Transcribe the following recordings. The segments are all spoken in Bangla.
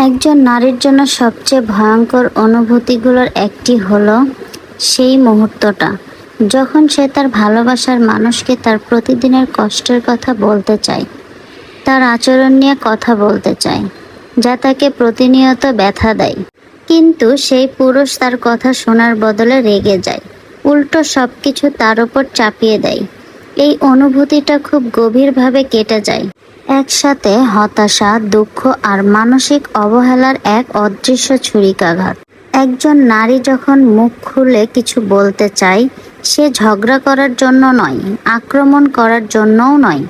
একজন নারীর জন্য সবচেয়ে ভয়ঙ্কর অনুভূতিগুলোর একটি হলো সেই মুহূর্তটা যখন সে তার ভালোবাসার মানুষকে তার প্রতিদিনের কষ্টের কথা বলতে চায়, তার আচরণ নিয়ে কথা বলতে চায়, যা তাকে প্রতিনিয়ত ব্যথা দেয়। কিন্তু সেই পুরুষ তার কথা শোনার বদলে রেগে যায়, উল্টো সব কিছু তার উপর চাপিয়ে দেয়। এই অনুভূতিটা খুব গভীরভাবে কেটে যায়। একসাথে হতাশা, দুঃখ আর মানসিক অবহেলার এক অদৃশ্য ছুরিকাঘাত। একজন নারী যখন মুখ খুলে কিছু বলতে চায়, সে ঝগড়া করার জন্য নয়, আক্রমণ করার জন্যও নয়।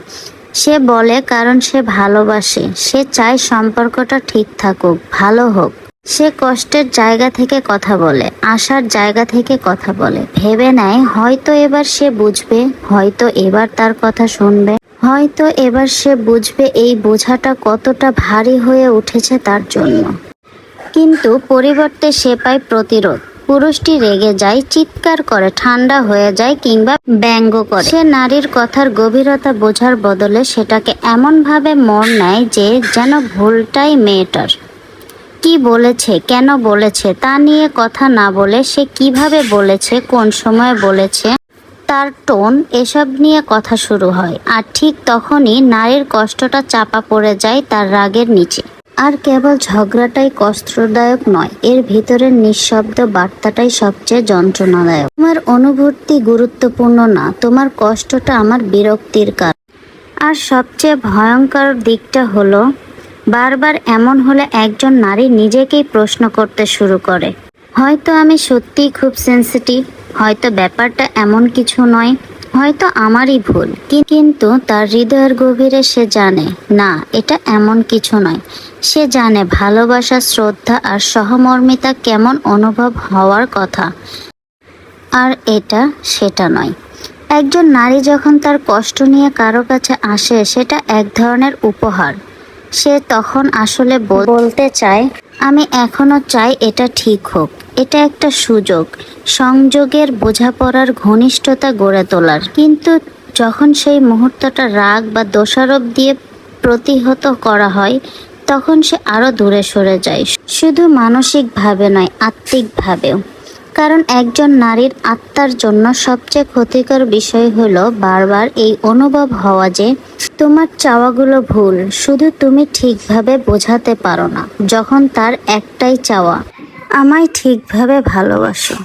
সে বলে কারণ সে ভালোবাসে, সে চায় সম্পর্কটা ঠিক থাকুক, ভালো হোক। সে কষ্টের জায়গা থেকে কথা বলে, আশার জায়গা থেকে কথা বলে, ভেবে নেয় হয়তো এবার সে বুঝবে, হয়তো এবার তার কথা শুনবে, হয়তো এবার সে বুঝবে এই বোঝাটা কতটা ভারী হয়ে উঠেছে তার জন্য। কিন্তু পরিবর্তে সে পায় প্রতিরোধ। পুরুষটি রেগে যায়, চিৎকার করে, ঠান্ডা হয়ে যায় কিংবা ব্যঙ্গ করে। সে নারীর কথার গভীরতা বোঝার বদলে সেটাকে এমনভাবে মোড় নেয় যে যেন ভুলটাই মেয়েটার। কি বলেছে, কেন বলেছে তা নিয়ে কথা না বলে সে কিভাবে বলেছে, কোন সময় বলেছে, তার টোন, এসব নিয়ে কথা শুরু হয়। আর ঠিক তখনই নারীর কষ্টটা চাপা পড়ে যায় তার রাগের নিচে। আর কেবল ঝগড়াটাই কষ্টদায়ক নয়, এর ভিতরের নিঃশব্দ বার্তাটাই সবচেয়ে যন্ত্রণাদায়ক। তোমার অনুভূতি গুরুত্বপূর্ণ না, তোমার কষ্টটা আমার বিরক্তির কারণ। আর সবচেয়ে ভয়ঙ্কর দিকটা হলো, বারবার এমন হলে একজন নারী নিজেকেই প্রশ্ন করতে শুরু করে, হয়তো আমি সত্যিই খুব সেনসিটিভ, হয়তো ব্যাপারটা এমন কিছু নয়, হয়তো আমারই ভুল। কিন্তু তার হৃদয়ের গভীরে সে জানে না, এটা এমন কিছু নয়। সে জানে ভালোবাসা, শ্রদ্ধা আর সহমর্মিতা কেমন অনুভব হওয়ার কথা, আর এটা সেটা নয়। একজন নারী যখন তার কষ্ট নিয়ে কারো কাছে আসে, সেটা এক ধরনের উপহার। সে তখন আসলে বলতে চায়, আমি এখনো চাই এটা ঠিক হোক। এটা একটা সুযোগ, সংযোগের, বোঝাপড়ার, ঘনিষ্ঠতা গড়ে তোলার। কিন্তু যখন সেই মুহূর্তটা রাগ বা দোষারোপ দিয়ে প্রতিহত করা হয়, তখন সে আরো দূরে সরে যায়। শুধু মানসিকভাবে নয়, আত্মিকভাবেও। কারণ একজন নারীর আত্মার জন্য সবচেয়ে ক্ষতিকর বিষয় হলো বারবার এই অনুভব হওয়া যে তোমার চাওয়াগুলো ভুল, শুধু তুমি ঠিকভাবে বোঝাতে পারো না। যখন তার একটাই চাওয়া, আমায় ঠিকভাবে ভালোবাসো।